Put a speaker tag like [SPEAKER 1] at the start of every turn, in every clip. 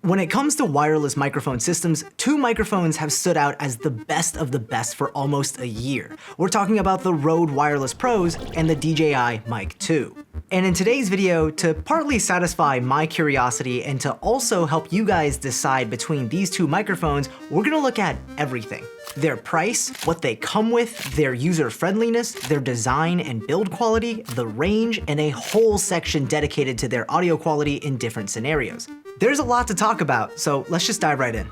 [SPEAKER 1] When it comes to wireless microphone systems, two microphones have stood out as the best of the best for almost a year. We're talking about the Rode Wireless Pros and the DJI Mic 2. And in today's video, to partly satisfy my curiosity and to also help you guys decide between these two microphones, we're gonna look at everything. Their price, what they come with, their user friendliness, their design and build quality, the range, and a whole section dedicated to their audio quality in different scenarios. There's a lot to talk about, so let's just dive right in.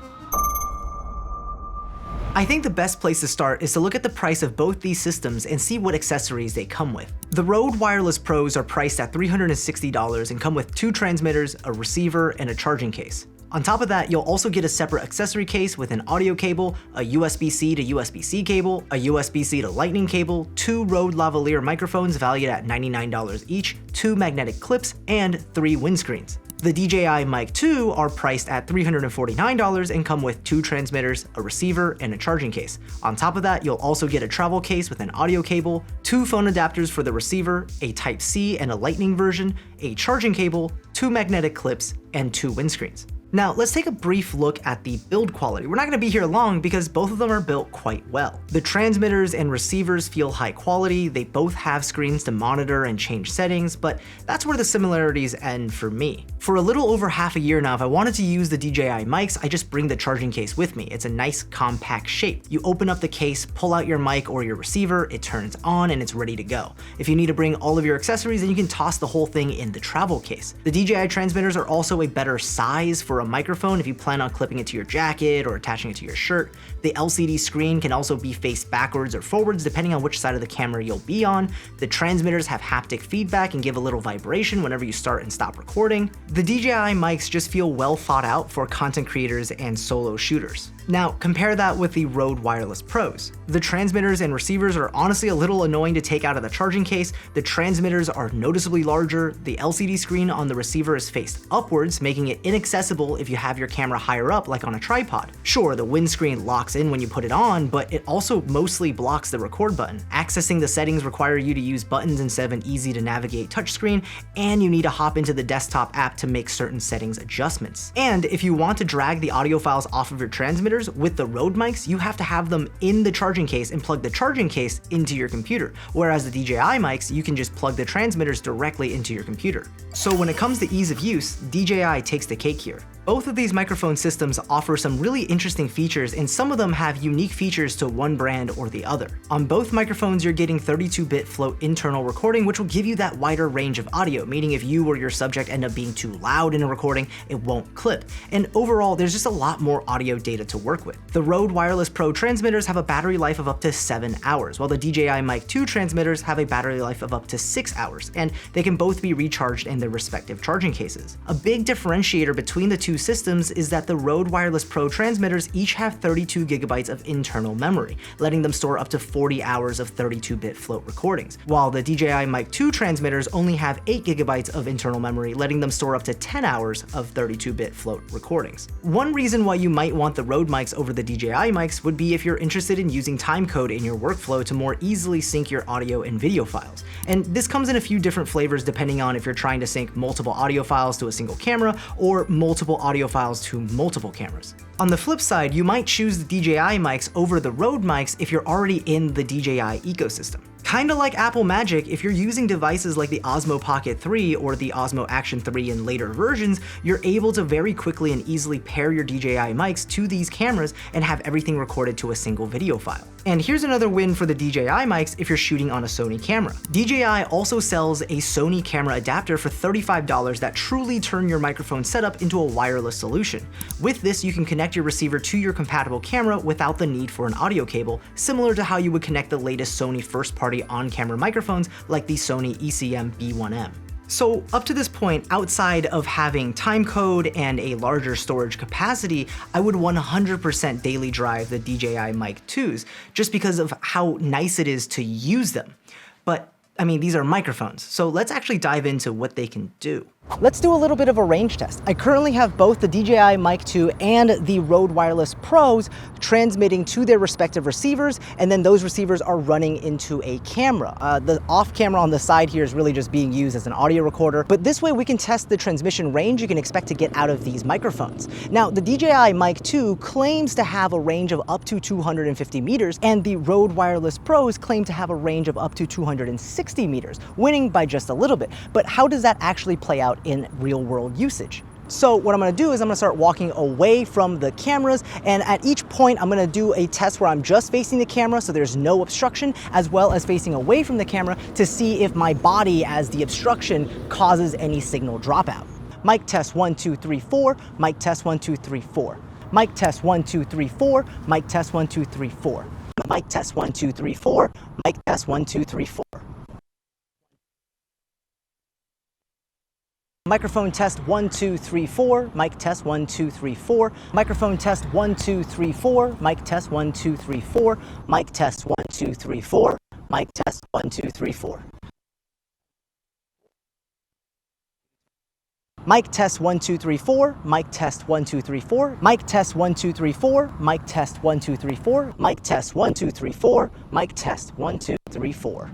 [SPEAKER 1] I think the best place to start is to look at the price of both these systems and see what accessories they come with. The Rode Wireless Pros are priced at $360 and come with two transmitters, a receiver, and a charging case. On top of that, you'll also get a separate accessory case with an audio cable, a USB-C to USB-C cable, a USB-C to Lightning cable, two Rode lavalier microphones valued at $99 each, two magnetic clips, and 3 windscreens. The DJI Mic 2 are priced at $349 and come with two transmitters, a receiver, and a charging case. On top of that, you'll also get a travel case with an audio cable, two phone adapters for the receiver, a Type-C and a Lightning version, a charging cable, two magnetic clips, and 2 windscreens. Now, let's take a brief look at the build quality. We're not gonna be here long because both of them are built quite well. The transmitters and receivers feel high quality, they both have screens to monitor and change settings, but that's where the similarities end for me. For a little over half a year now, if I wanted to use the DJI mics, I just bring the charging case with me. It's a nice compact shape. You open up the case, pull out your mic or your receiver, it turns on and it's ready to go. If you need to bring all of your accessories, then you can toss the whole thing in the travel case. The DJI transmitters are also a better size for a microphone if you plan on clipping it to your jacket or attaching it to your shirt. The LCD screen can also be faced backwards or forwards depending on which side of the camera you'll be on. The transmitters have haptic feedback and give a little vibration whenever you start and stop recording. The DJI mics just feel well thought out for content creators and solo shooters. Now, compare that with the Rode Wireless Pros. The transmitters and receivers are honestly a little annoying to take out of the charging case. The transmitters are noticeably larger. The LCD screen on the receiver is faced upwards, making it inaccessible if you have your camera higher up, like on a tripod. Sure, the windscreen locks in when you put it on, but it also mostly blocks the record button. Accessing the settings require you to use buttons instead of an easy to navigate touchscreen, and you need to hop into the desktop app to make certain settings adjustments. And if you want to drag the audio files off of your transmitters, with the Rode mics, you have to have them in the charging case and plug the charging case into your computer, whereas the DJI mics, you can just plug the transmitters directly into your computer. So when it comes to ease of use, DJI takes the cake here. Both of these microphone systems offer some really interesting features, and some of them have unique features to one brand or the other. On both microphones, you're getting 32-bit float internal recording, which will give you that wider range of audio, meaning if you or your subject end up being too loud in a recording, it won't clip. And overall, there's just a lot more audio data to work with. The Rode Wireless Pro transmitters have a battery life of up to 7 hours, while the DJI Mic 2 transmitters have a battery life of up to 6 hours, and they can both be recharged in their respective charging cases. A big differentiator between the two systems is that the Rode Wireless Pro transmitters each have 32 gigabytes of internal memory, letting them store up to 40 hours of 32-bit float recordings, while the DJI Mic 2 transmitters only have 8 gigabytes of internal memory, letting them store up to 10 hours of 32-bit float recordings. One reason why you might want the Rode mics over the DJI mics would be if you're interested in using timecode in your workflow to more easily sync your audio and video files. And this comes in a few different flavors depending on if you're trying to sync multiple audio files to a single camera or multiple audio files to multiple cameras. On the flip side, you might choose the DJI mics over the Rode mics if you're already in the DJI ecosystem. Kinda like Apple Magic, if you're using devices like the Osmo Pocket 3 or the Osmo Action 3 in later versions, you're able to very quickly and easily pair your DJI mics to these cameras and have everything recorded to a single video file. And here's another win for the DJI mics if you're shooting on a Sony camera. DJI also sells a Sony camera adapter for $35 that truly turn your microphone setup into a wireless solution. With this, you can connect your receiver to your compatible camera without the need for an audio cable, similar to how you would connect the latest Sony first-party on-camera microphones like the Sony ECM B1M. So up to this point, outside of having timecode and a larger storage capacity, I would 100% daily drive the DJI Mic 2s just because of how nice it is to use them. But I mean, these are microphones, so let's actually dive into what they can do. Let's do a little bit of a range test. I currently have both the DJI Mic 2 and the Rode Wireless Pros transmitting to their respective receivers, and then those receivers are running into a camera. The off camera on the side here is really just being used as an audio recorder, but this way we can test the transmission range you can expect to get out of these microphones. Now, the DJI Mic 2 claims to have a range of up to 250 meters, and the Rode Wireless Pros claim to have a range of up to 260 meters, winning by just a little bit. But how does that actually play out in real world usage? So what I'm gonna do is I'm gonna start walking away from the cameras, and at each point I'm gonna do a test where I'm just facing the camera so there's no obstruction, as well as facing away from the camera to see if my body as the obstruction causes any signal dropout. Mic test 1, 2, 3, 4, mic test 1, 2, 3, 4. Mic test 1, 2, 3, 4, mic test 1, 2, 3, 4. Mic test 1, 2, 3, 4, mic test 1, 2, 3, 4. Microphone test 1, 2, 3, 4, mic test 1, 2, 3, 4. Microphone test 1, 2, 3, 4, mic test 1, 2, 3, 4. Mic test 1, 2, 3, 4. Mic test 1, 2, 3, 4. Mic test 1, 2, 3, 4. Mic test 1, 2, 3, 4. Mic test 1, 2, 3, 4. Mic test 1, 2, 3, 4. Mic test 1, 2, 3, 4. Mic test 1, 2, 3, 4.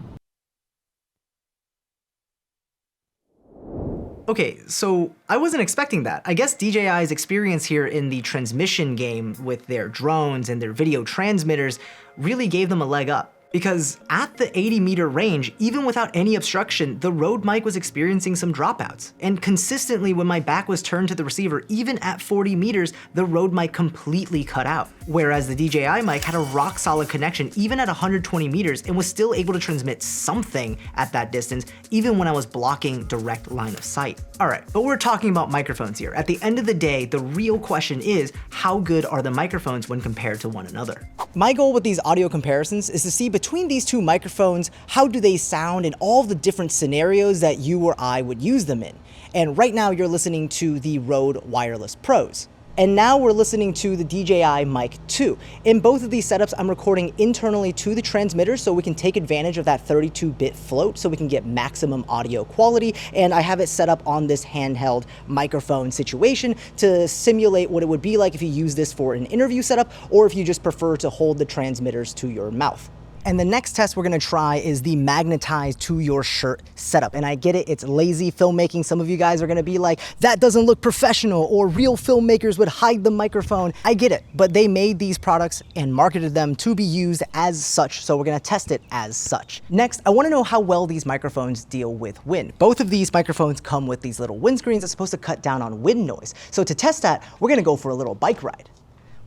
[SPEAKER 1] Okay, so I wasn't expecting that. I guess DJI's experience here in the transmission game with their drones and their video transmitters really gave them a leg up. Because at the 80-meter range, even without any obstruction, the Rode mic was experiencing some dropouts. And consistently, when my back was turned to the receiver, even at 40 meters, the Rode mic completely cut out. Whereas the DJI mic had a rock-solid connection even at 120 meters and was still able to transmit something at that distance, even when I was blocking direct line of sight. Alright, but we're talking about microphones here. At the end of the day, the real question is, how good are the microphones when compared to one another? My goal with these audio comparisons is to see between these two microphones, how do they sound in all the different scenarios that you or I would use them in. And right now you're listening to the Rode Wireless Pros. And now we're listening to the DJI Mic 2. In both of these setups, I'm recording internally to the transmitter so we can take advantage of that 32-bit float so we can get maximum audio quality. And I have it set up on this handheld microphone situation to simulate what it would be like if you use this for an interview setup or if you just prefer to hold the transmitters to your mouth. And the next test we're gonna try is the magnetized to your shirt setup. And I get it, it's lazy filmmaking. Some of you guys are gonna be like, that doesn't look professional, or real filmmakers would hide the microphone. I get it, but they made these products and marketed them to be used as such, so we're gonna test it as such. Next, I wanna know how well these microphones deal with wind. Both of these microphones come with these little windscreens that's supposed to cut down on wind noise. So to test that, we're gonna go for a little bike ride.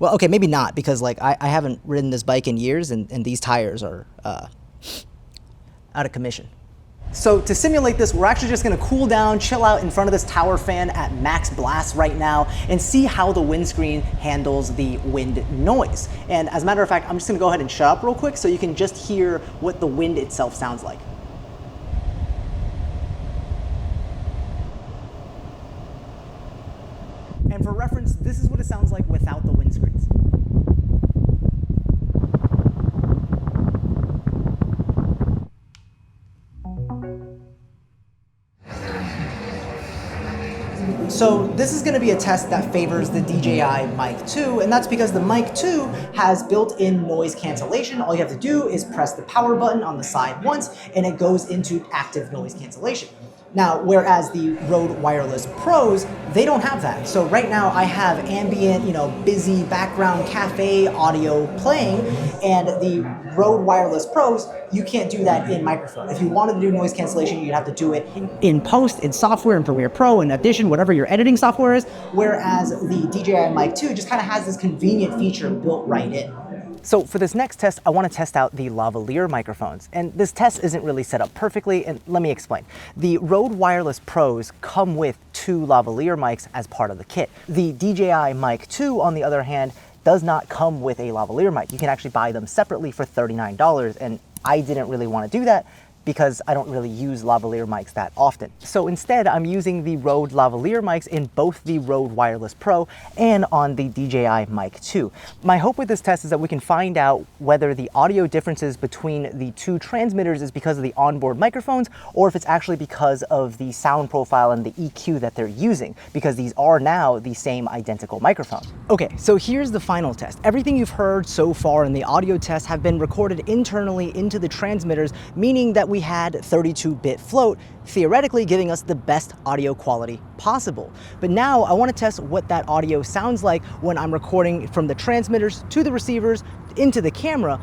[SPEAKER 1] Well, okay, maybe not, because like I haven't ridden this bike in years and these tires are out of commission. So to simulate this, we're actually just gonna cool down, chill out in front of this tower fan at max blast right now and see how the windscreen handles the wind noise. And as a matter of fact, I'm just gonna go ahead and shut up real quick so you can just hear what the wind itself sounds like. And for reference, this is what it sounds like without the windscreens. So this is gonna be a test that favors the DJI Mic 2, and that's because the Mic 2 has built-in noise cancellation. All you have to do is press the power button on the side once, and it goes into active noise cancellation. Now, whereas the Rode Wireless Pros, they don't have that. So right now I have ambient, busy background cafe audio playing, and the Rode Wireless Pros, you can't do that in microphone. If you wanted to do noise cancellation, you'd have to do it in post, in software, in Premiere Pro, in Audition, whatever your editing software is, whereas the DJI Mic 2 just kind of has this convenient feature built right in. So for this next test, I want to test out the lavalier microphones. And this test isn't really set up perfectly, and let me explain. The Rode Wireless Pros come with 2 lavalier mics as part of the kit. The DJI Mic 2, on the other hand, does not come with a lavalier mic. You can actually buy them separately for $39, and I didn't really want to do that
[SPEAKER 2] because I don't really use lavalier mics that often. So instead, I'm using the Rode lavalier mics in both the Rode Wireless Pro and on the DJI Mic 2. My hope with this test is that we can find out whether the audio differences between the two transmitters is because of the onboard microphones, or if it's actually because of the sound profile and the EQ that they're using, because these are now the same identical microphone. Okay, so here's the final test. Everything you've heard so far in the audio test have been recorded internally into the transmitters, meaning that we had 32-bit float, theoretically giving us the best audio quality possible. But now I want to test what that audio sounds like when I'm recording from the transmitters to the receivers into the camera.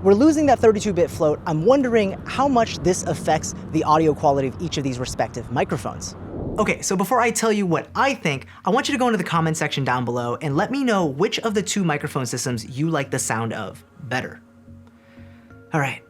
[SPEAKER 2] We're losing that 32-bit float. I'm wondering how much this affects the audio quality of each of these respective microphones.
[SPEAKER 1] Okay, so before I tell you what I think, I want you to go into the comment section down below and let me know which of the two microphone systems you like the sound of better. All right.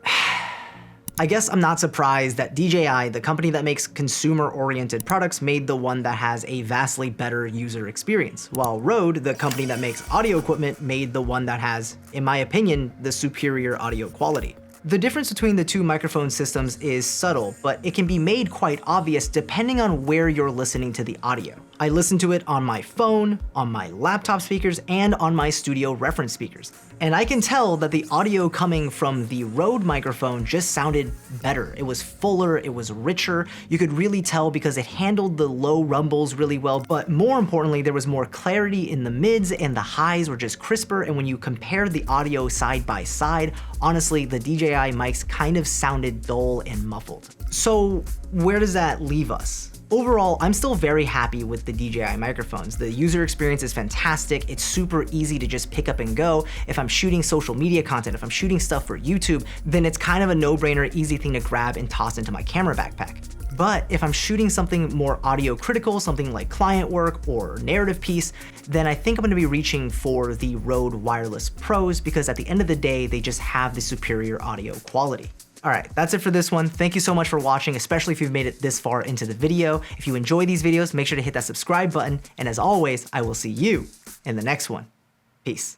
[SPEAKER 1] I guess I'm not surprised that DJI, the company that makes consumer-oriented products, made the one that has a vastly better user experience, while Rode, the company that makes audio equipment, made the one that has, in my opinion, the superior audio quality. The difference between the two microphone systems is subtle, but it can be made quite obvious depending on where you're listening to the audio. I listen to it on my phone, on my laptop speakers, and on my studio reference speakers. And I can tell that the audio coming from the Rode microphone just sounded better. It was fuller, it was richer. You could really tell because it handled the low rumbles really well, but more importantly, there was more clarity in the mids and the highs were just crisper. And when you compare the audio side by side, honestly, the DJI mics kind of sounded dull and muffled. So where does that leave us? Overall, I'm still very happy with the DJI microphones. The user experience is fantastic. It's super easy to just pick up and go. If I'm shooting social media content, if I'm shooting stuff for YouTube, then it's kind of a no-brainer, easy thing to grab and toss into my camera backpack. But if I'm shooting something more audio critical, something like client work or narrative piece, then I think I'm gonna be reaching for the Rode Wireless Pros because at the end of the day, they just have the superior audio quality. All right, that's it for this one. Thank you so much for watching, especially if you've made it this far into the video. If you enjoy these videos, make sure to hit that subscribe button. And as always, I will see you in the next one. Peace.